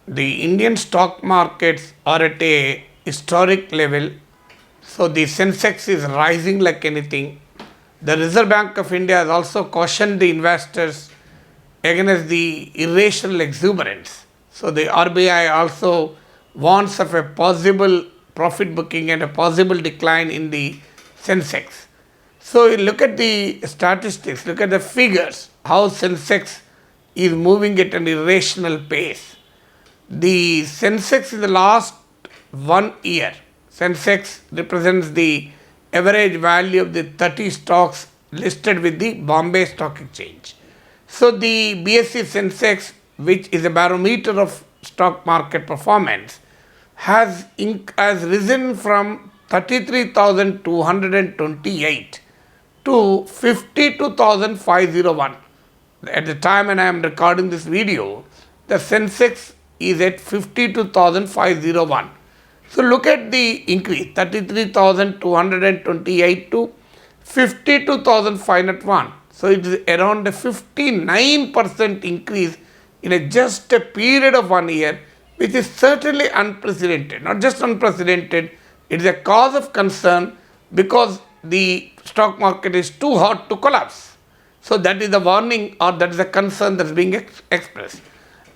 the Indian stock markets are at a historic level. So the Sensex is rising like anything. The Reserve Bank of India has also cautioned the investors against the irrational exuberance. So the RBI also warns of a possible profit booking and a possible decline in the Sensex. So you look at the statistics, look at the figures, how Sensex is moving at an irrational pace. The Sensex in the last 1 year, Sensex represents the average value of the 30 stocks listed with the Bombay Stock Exchange. So the BSE Sensex, which is a barometer of stock market performance, has risen from 33,228 to 52,501. At the time when I am recording this video, the Sensex is at 52,501. So look at the increase, 33,228 to 52,501. So it is around a 59% increase in just a period of 1 year, which is certainly unprecedented. Not just unprecedented, it is a cause of concern because the stock market is too hot to collapse. So that is the warning, or that is the concern that is being expressed.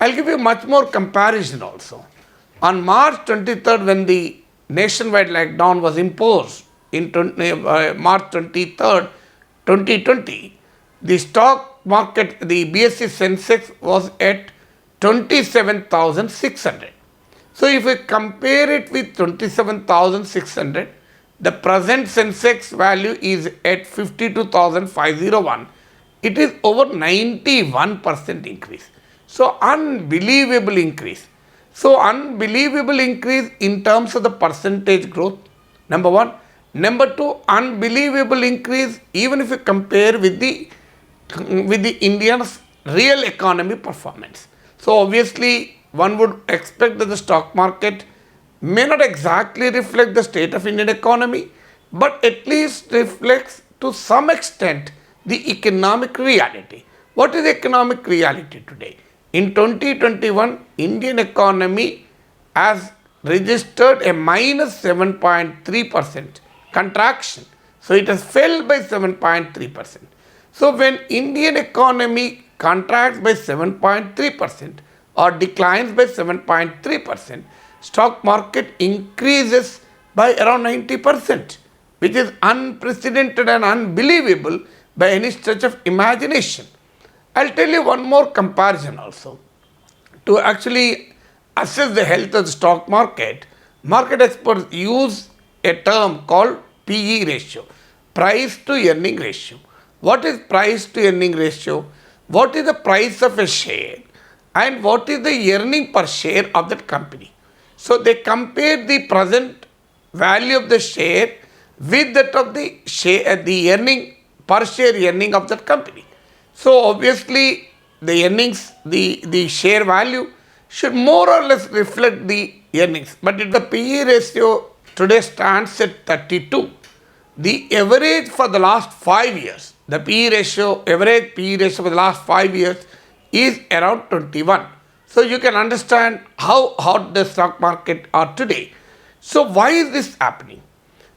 I'll give you much more comparison also. On March 23rd, when the nationwide lockdown was imposed in March 23rd, 2020, the stock market, the BSE Sensex was at 27,600. So if we compare it with 27,600, the present Sensex value is at 52,501. It is over 91% increase. So unbelievable increase. So unbelievable increase in terms of the percentage growth, number one. Number two, unbelievable increase even if you compare with the Indian's real economy performance. So obviously one would expect that the stock market may not exactly reflect the state of Indian economy, but at least reflects to some extent the economic reality. What is the economic reality today? In 2021, Indian economy has registered a minus 7.3% contraction. So it has fell by 7.3%. So when Indian economy contracts by 7.3% or declines by 7.3%, stock market increases by around 90%, which is unprecedented and unbelievable by any stretch of imagination. I'll tell you one more comparison also. To actually assess the health of the stock market, market experts use a term called PE ratio, price to earning ratio. What is price to earning ratio? What is the price of a share? And what is the earning per share of that company? So they compare the present value of the share with that of the share, the earning per share earning of that company. So obviously the earnings, the share value should more or less reflect the earnings. But if the PE ratio today stands at 32, the average for the last 5 years, the PE ratio, average PE ratio for the last 5 years is around 21. So you can understand how hot the stock market are today. So why is this happening?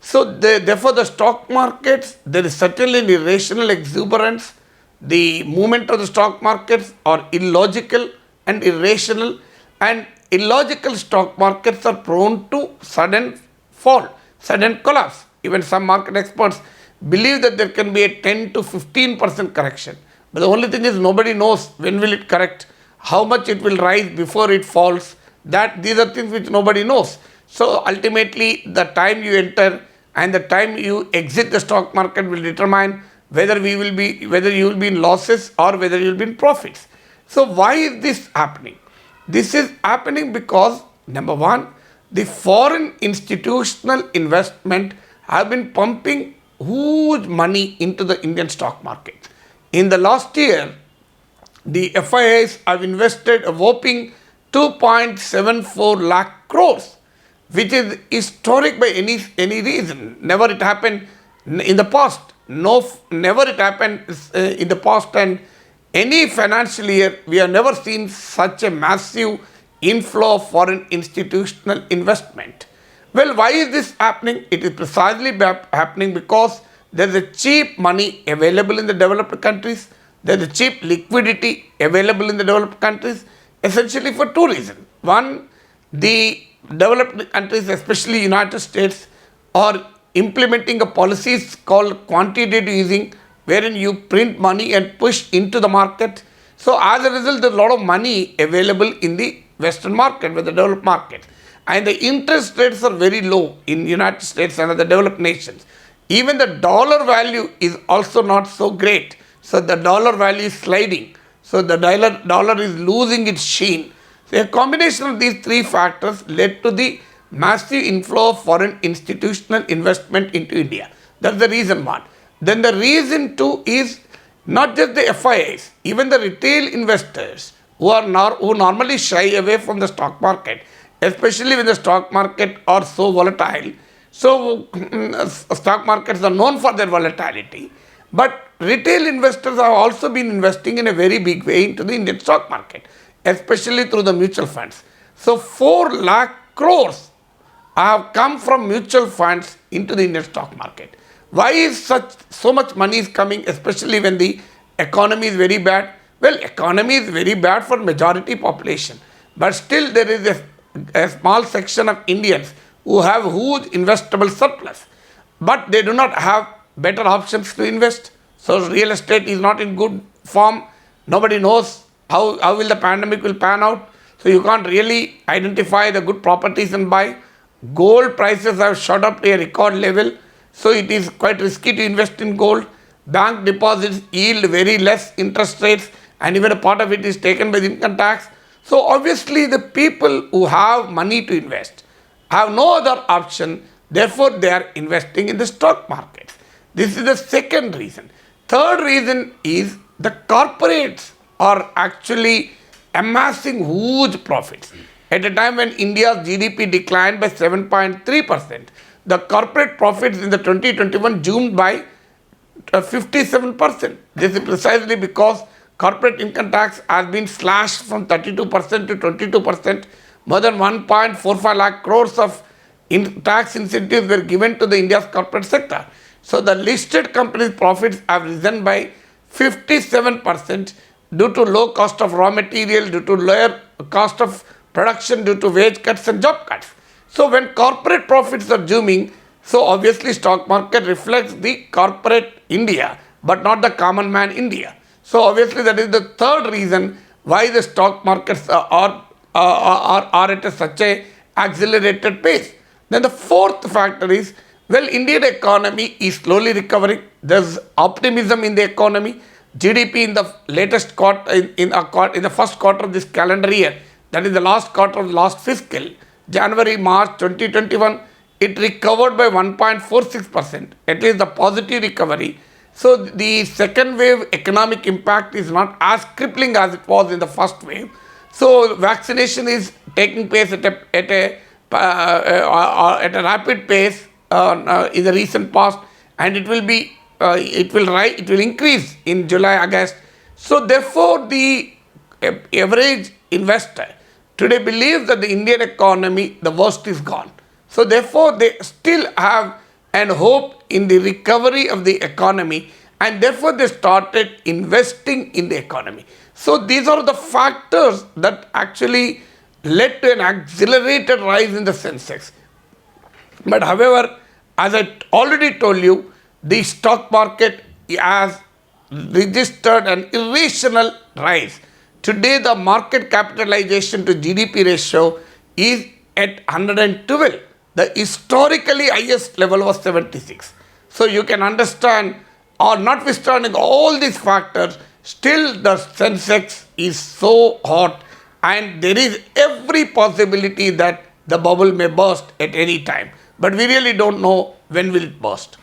So therefore the stock markets, there is certainly an irrational exuberance. The movement of the stock markets are illogical and irrational, and illogical stock markets are prone to sudden fall, sudden collapse. Even some market experts believe that there can be a 10 to 15% correction. But the only thing is nobody knows when will it correct, how much it will rise before it falls. These are things which nobody knows. So ultimately the time you enter and the time you exit the stock market will determine whether you will be in losses or whether you will be in profits. So why is this happening? This is happening because, number one, the foreign institutional investment have been pumping huge money into the Indian stock market. In the last year, the FIIs have invested a whopping 2.74 lakh crores, which is historic by any reason. Never it happened in the past. Never it happened in the past, and any financial year we have never seen such a massive inflow of foreign institutional investment. Well, why is this happening? It is precisely happening because there is a cheap money available in the developed countries. There is a cheap liquidity available in the developed countries, essentially for two reasons. One, the developed countries, especially United States, are implementing a policies called quantitative easing, wherein you print money and push into the market. So as a result, there's a lot of money available in the Western market, with the developed market. And the interest rates are very low in United States and other developed nations. Even the dollar value is also not so great. So the dollar value is sliding. So the dollar is losing its sheen. So a combination of these three factors led to the massive inflow of foreign institutional investment into India. That's the reason one. Then the reason two is not just the FIIs, even the retail investors who normally shy away from the stock market, especially when the stock market are so volatile. So stock markets are known for their volatility, but retail investors have also been investing in a very big way into the Indian stock market, especially through the mutual funds. So 4 lakh crores have come from mutual funds into the Indian stock market. Why is so much money is coming, especially when the economy is very bad? Well, economy is very bad for majority population, but still there is a small section of Indians who have huge investable surplus, but they do not have better options to invest. So real estate is not in good form. Nobody knows how will the pandemic will pan out. So you can't really identify the good properties and buy. Gold prices have shot up to a record level. So it is quite risky to invest in gold. Bank deposits yield very less interest rates, and even a part of it is taken by the income tax. So obviously the people who have money to invest have no other option. Therefore, they are investing in the stock market. This is the second reason. Third reason is the corporates are actually amassing huge profits. At a time when India's GDP declined by 7.3%, the corporate profits in the 2021 zoomed by 57%. This is precisely because corporate income tax has been slashed from 32% to 22%. More than 1.45 lakh crores of tax incentives were given to the India's corporate sector. So the listed companies' profits have risen by 57% due to low cost of raw material, due to lower cost of production, due to wage cuts and job cuts. So when corporate profits are zooming, so obviously stock market reflects the corporate India, but not the common man India. So obviously that is the third reason why the stock markets are at such a accelerated pace. Then the fourth factor is, well, Indian economy is slowly recovering. There's optimism in the economy. GDP in the latest quarter, in the first quarter of this calendar year, that is the last quarter of the last fiscal, January-March 2021, it recovered by 1.46%, at least the positive recovery. So the second wave economic impact is not as crippling as it was in the first wave. So vaccination is taking place at a rapid pace in the recent past, and it will increase in July, August. So therefore, the average investor today believes that the Indian economy, the worst is gone. So therefore, they still have an hope in the recovery of the economy, and therefore they started investing in the economy. So these are the factors that actually led to an accelerated rise in the Sensex. But however, as I already told you, the stock market has registered an irrational rise. Today, the market capitalization to GDP ratio is at 112. The historically highest level was 76. So you can understand, or notwithstanding all these factors, still the Sensex is so hot, and there is every possibility that the bubble may burst at any time. But we really don't know when will it burst.